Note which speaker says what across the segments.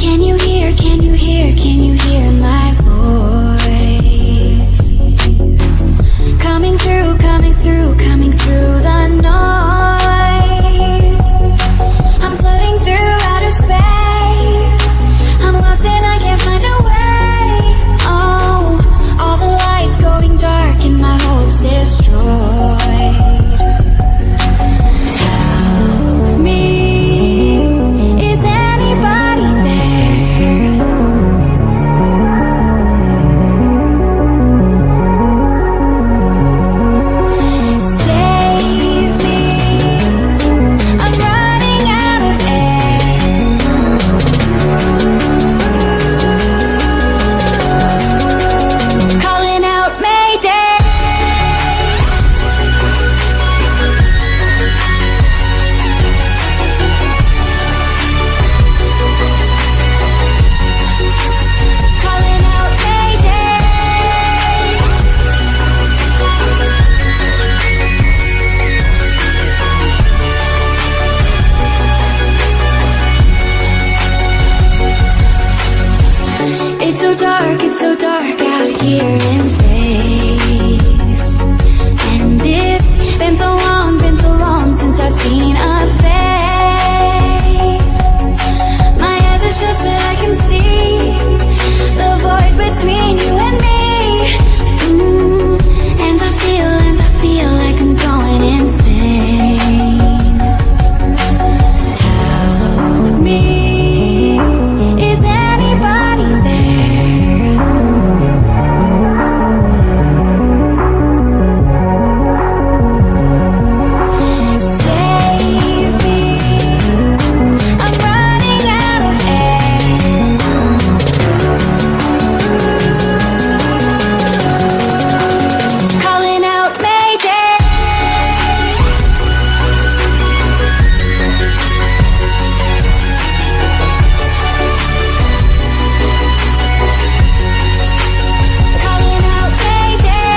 Speaker 1: Can you hear, can you hear, can you hear my voice? Coming through, coming through, coming through the noise. I'm floating through outer space. I'm lost and I can't find a way. Oh, all the lights going dark and my hopes destroyed. Help me. Is anybody there? Save me. I'm running out of air. Calling out Mayday. Calling out Mayday. It's so dark out here in space. And it's been so long since I've seen a face. My eyes are shut but I can see the void between you and me. And I feel like I'm going insane. Help me. Is anybody there? Save me. I'm running out of air. Calling out Mayday. Calling out Mayday.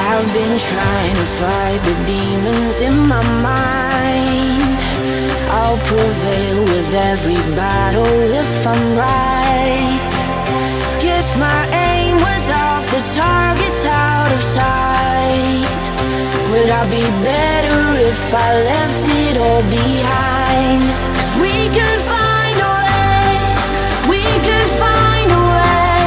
Speaker 2: I've been trying to fight the demons in my mind. I'll prevail with every battle if I'm right. Guess my aim was off, the target's out of sight. Would I be better if I left it all behind? 'Cause we could find a way, we could find a way.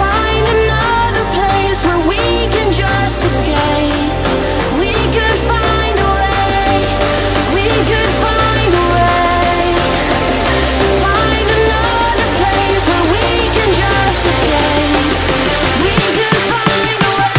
Speaker 2: Find another place where we can just escape. We could find a way, we could find a way. Find another place where we can just escape. We could find a way.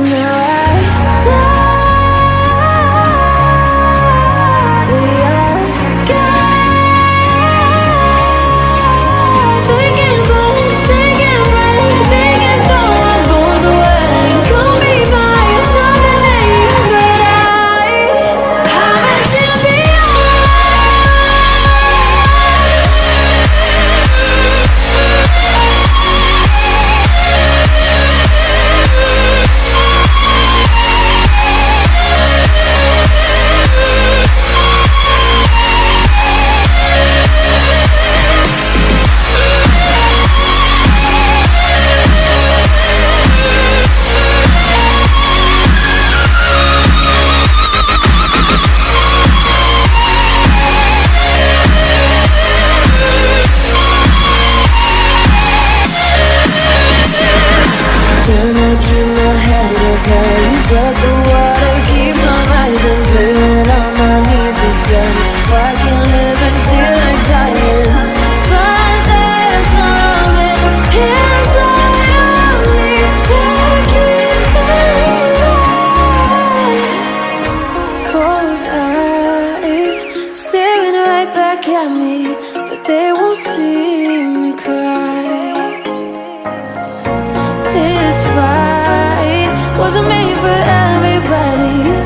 Speaker 2: Now trying to keep my head okay, but the water keeps on rising, pulling on my knees besides. Why can't live and feel like dying? But there's something inside of me that keeps me alive. Cold eyes staring right back at me, but they won't see me cry. This fight wasn't made for everybody.